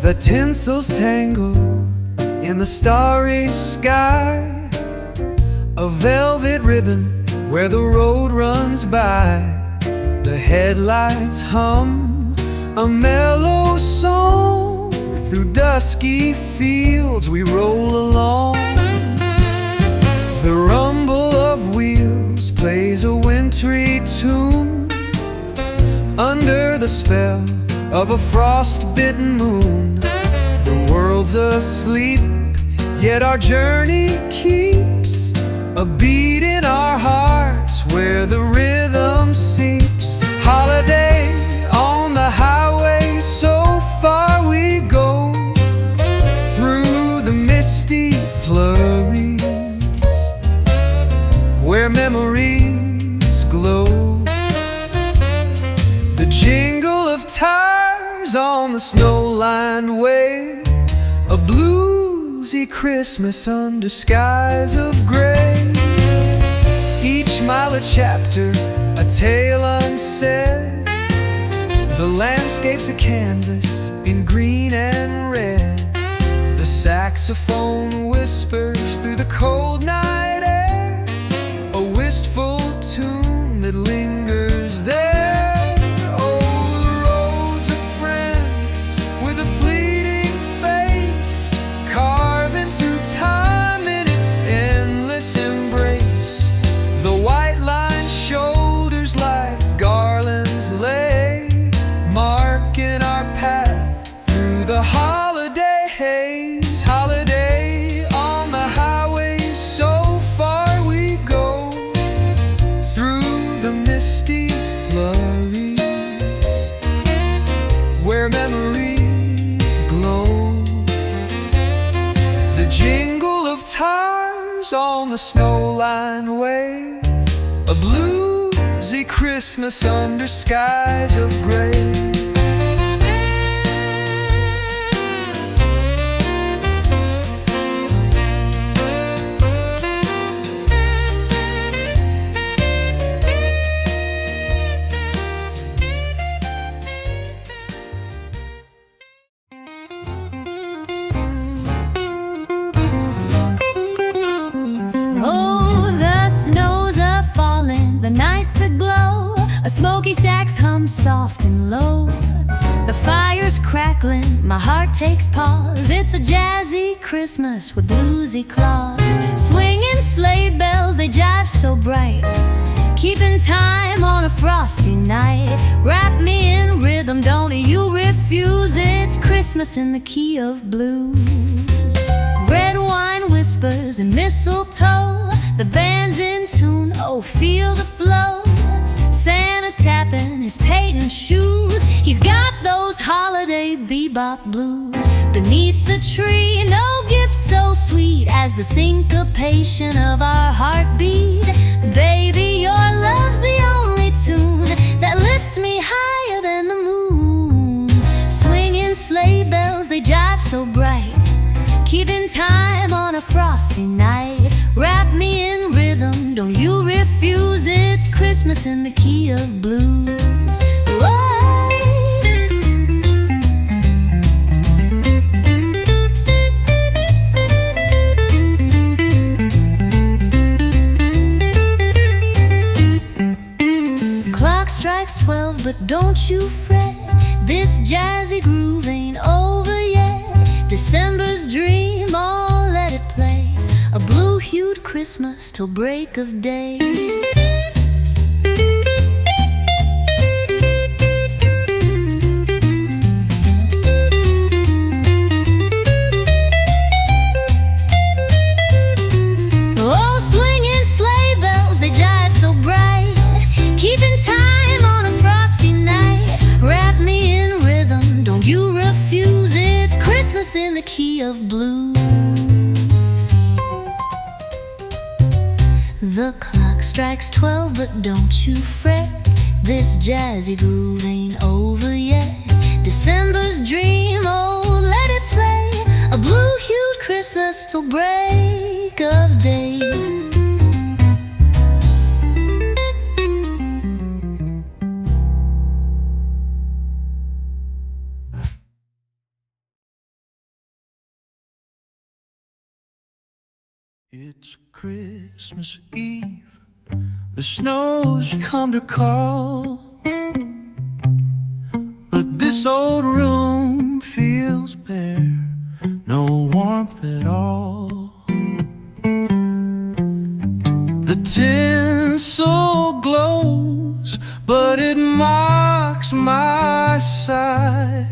The tinsels tangle in the starry sky, a velvet ribbon where the road runs by. The headlights hum a mellow song. Through dusky fields we roll along. The rumble of wheels plays a wintry tune under the spell of a frost-bitten moon. The world's asleep, yet our journey keeps a beat in our hearts where the rhythm seeps. Holiday on the highway, so far we go, through the misty flurries where memories glow. The jingle of tires on the snow-lined way, a bluesy Christmas under skies of gray. Each mile a chapter, a tale unsaid. The landscape's a canvas in green and red. The saxophone whispers through the cold night air, a wistful tune that lingers there. Oh, the road's a friend with a fleeting face, carving through time in its endless embrace. The white line shoulders like garlands lay, marking our path through the holiday haze. Holiday on the highway, so far we go, through the misty flurries where memories glow. The jingle of tires on the snow-lined way, a bluesy Christmas under skies of gray. Oh, the snows are falling, the nights aglow. A smoky sax hums soft and low. The fire's crackling, my heart takes pause. It's a jazzy Christmas with bluesy claws. Swinging sleigh bells, they jive so bright, keeping time on a frosty night. Wrap me in rhythm, don't you refuse. It's Christmas in the key of blues. Red wine whispers and mistletoe, the band's in tune, oh feel the flow. Santa's tapping his patent shoes, he's got those holiday bebop blues. Beneath the tree, no gift so sweet as the syncopation of our heartbeat. Baby, your love's the only tune that lifts me higher than the moon. Swinging sleigh bells, they jive so bright, keeping time on a frosty night. Wrap me in rhythm, don't you refuse. It's Christmas in the key of blues. Whoa. Clock strikes 12, but don't you fret, this jazzy groove ain't over yet. December's dream, oh let it play, a blue-hued Christmas till break of day. Oh, swinging sleigh bells, they jive so bright, keeping time on a frosty night. Wrap me in rhythm, don't you refuse. It's Christmas in the key of blues. The clock strikes 12, but don't you fret, this jazzy groove ain't over yet. December's dream, oh let it play, a blue-hued Christmas till break of day. It's Christmas Eve, the snow's come to call, but this old room feels bare, no warmth at all. The tinsel glows, but it mocks my sigh,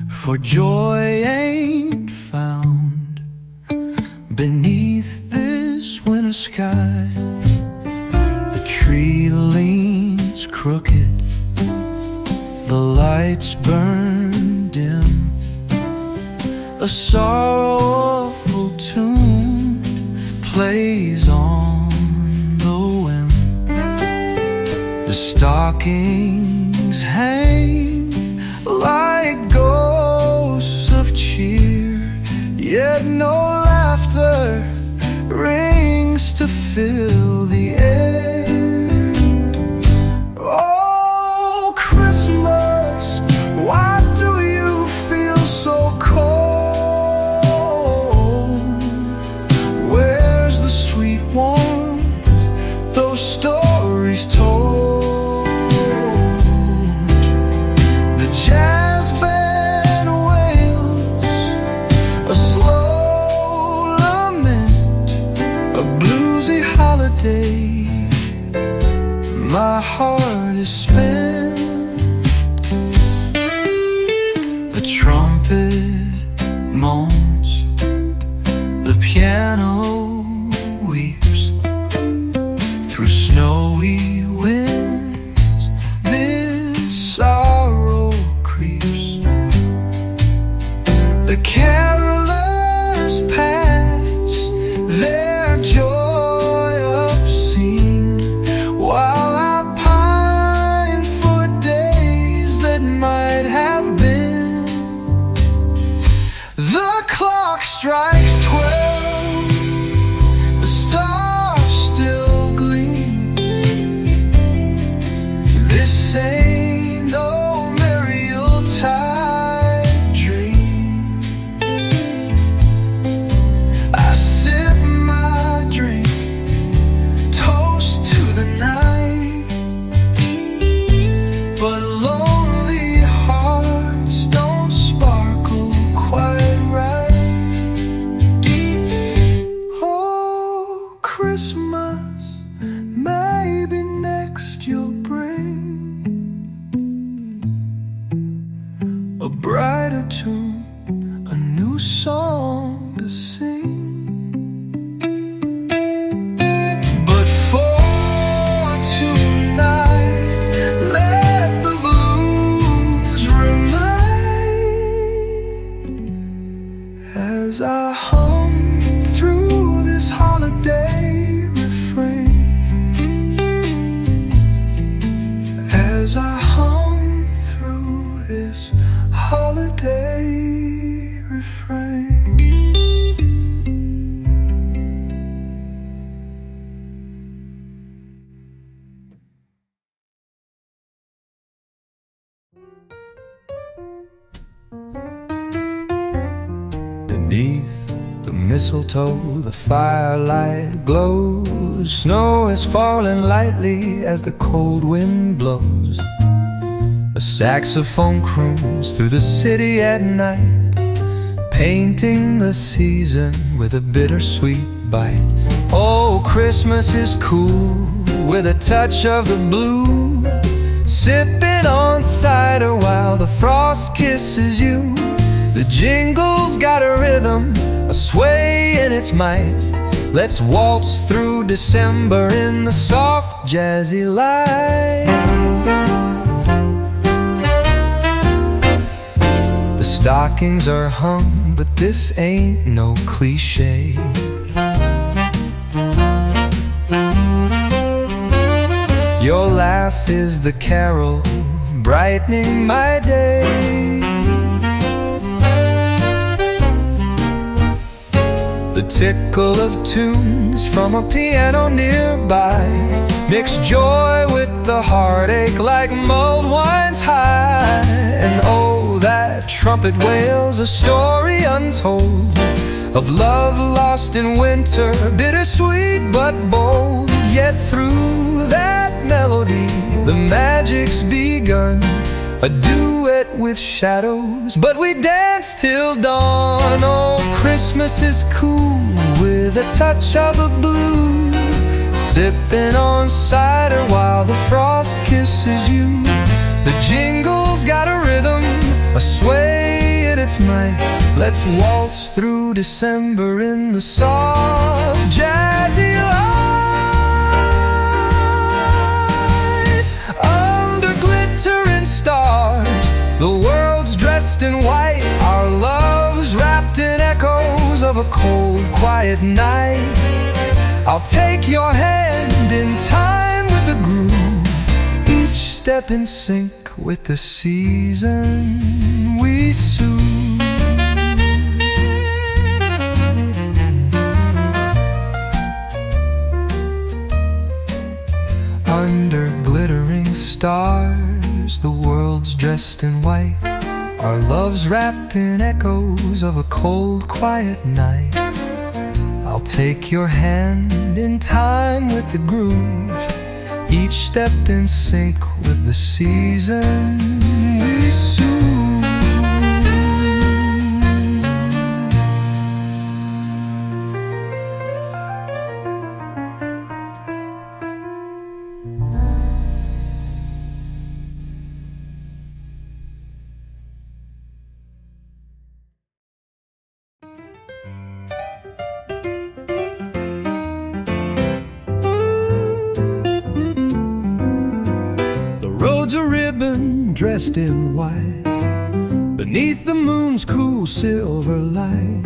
for joy ain't found beneath this winter sky. The tree leans crooked, the lights burn dim, a sorrowful tune plays on the whim. The stockings hang like ghosts of cheer, yet no laughter rings to fill the air. Oh, Christmas, why do you feel so cold? Where's the sweet warmth those stories told? The jazz band wails a slow lament, a bluesy holiday. My heart is spent. The trumpet moans, the piano weeps, through snowy winds this sorrow creeps. The carolers pass, their joy obscene, while I pine for days that might have been. The clock strikes 12, the stars still gleam. This ain't no merry Yuletide dream. I sip my drink, toast to the night, but lonely hearts don't sparkle quite right. Oh, Christmas, maybe next you'll bring a brighter tune, a new song to sing. But for tonight, let the blues remain as I hum through this holiday refrain. As I hum through this holiday refrain. Beneath the mistletoe, the firelight glows. Snow is falling lightly as the cold wind blows. A saxophone croons through the city at night, painting the season with a bittersweet bite. Oh, Christmas is cool with a touch of the blue, sipping on cider while the frost kisses you. The jingle's got a rhythm, a sway in its might. Let's waltz through December in the soft, jazzy light. The stockings are hung, but this ain't no cliche. Your laugh is the carol brightening my day. The tickle of tunes from a piano nearby mix joy with the heartache like mulled wine's high. And oh, that trumpet wails a story untold of love lost in winter, bittersweet but bold. Yet through that melody the magic's begun, a duet with shadows, but we dance till dawn. Oh, Christmas is cool with a touch of the blue, sipping on cider while the frost kisses you. The jingle's got a rhythm, a sway in its might. Let's waltz through December in the soft, jazzy light. Under glittering stars, the world's dressed in white. Our love's wrapped in echoes of a cold, quiet night. I'll take your hand in time with the groove, each step in sync with the season we soothe. Under glittering stars, the world's dressed in white. Our love's wrapped in echoes of a cold, quiet night. I'll take your hand in time with the groove, each step in sync with the season we soothe. Roads a ribbon dressed in white, beneath the moon's cool silver light.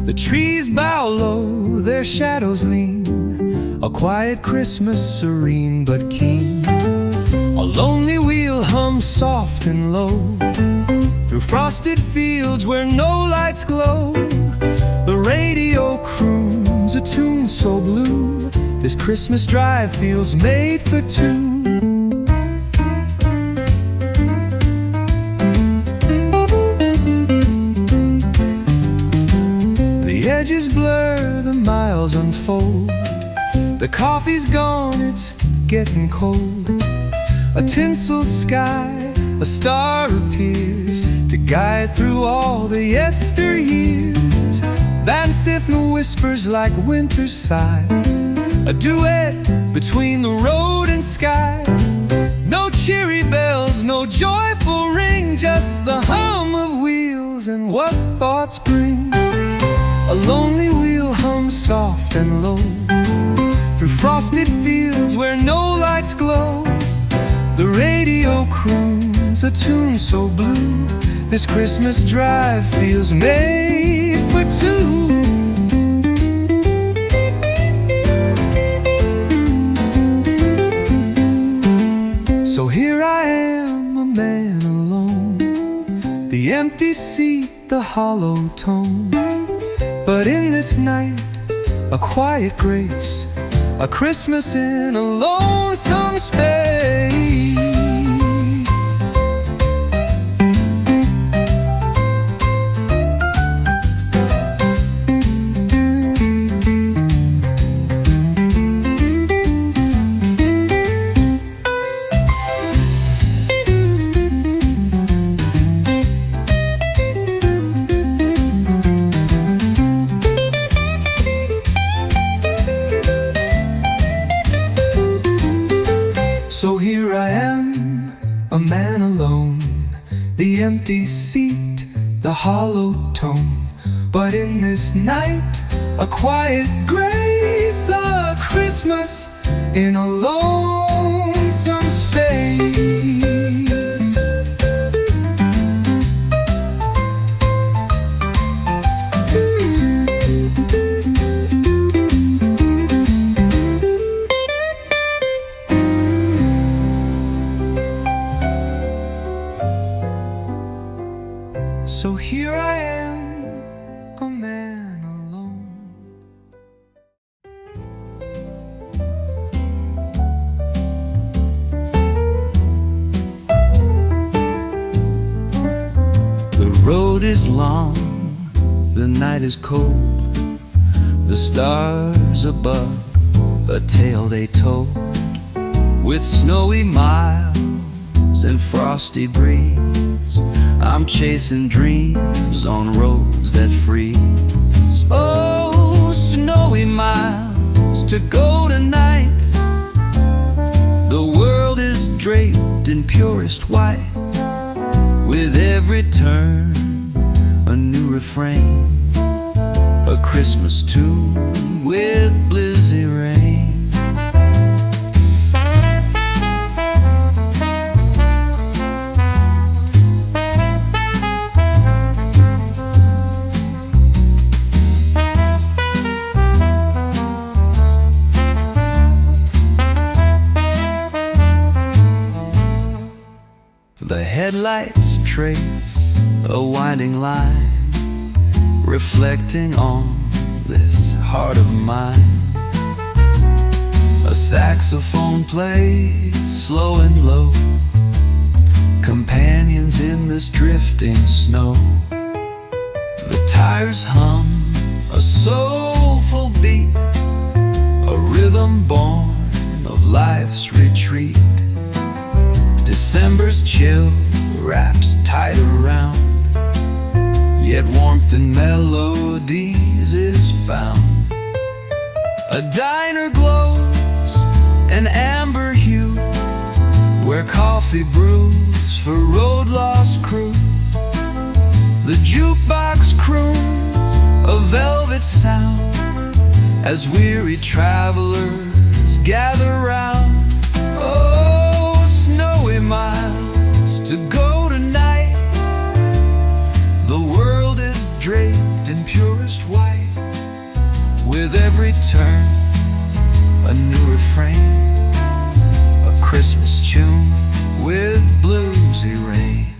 The trees bow low, their shadows lean, a quiet Christmas serene but keen. A lonely wheel hums soft and low, through frosted fields where no lights glow. The radio croons a tune so blue, this Christmas drive feels made for two. The edges blur, the miles unfold. The coffee's gone, it's getting cold. A tinsel sky, a star appears to guide through all the yesteryears. Van Sifn whispers like winter's sigh, a duet between the road and sky. No cheery bells, no joyful ring, just the hum of wheels and what thoughts bring. A lonely wheel hums soft and low, through frosted fields where no lights glow. The radio croons a tune so blue, this Christmas drive feels made for two. So here I am, a man alone, the empty seat, the hollow tone. But in this night, a quiet grace, a Christmas in a lonesome space. So here I am, a man alone, the empty seat, the hollow tone. But in this night, a quiet grace, a Christmas in a lonesome space. So here I am, a man alone. The road is long, the night is cold, the stars above, a tale they told, with snowy miles and frosty breeze. I'm chasing dreams on roads that freeze. Oh, snowy miles to go tonight. The world is draped in purest white. With every turn, a new refrain, a Christmas tune with blizzy rain. The headlights trace a winding line, reflecting on this heart of mine. A saxophone plays slow and low, companions in this drifting snow. The tires hum a soulful beat, a rhythm born of life's retreat. December's chill wraps tight around, yet warmth in melodies is found. A diner glows an amber hue, where coffee brews for road-lost crew. The jukebox croons a velvet sound as weary travelers gather round. Oh, snowy miles to go tonight. The world is draped in purest white. With every turn, a new refrain, a Christmas tune with bluesy rain.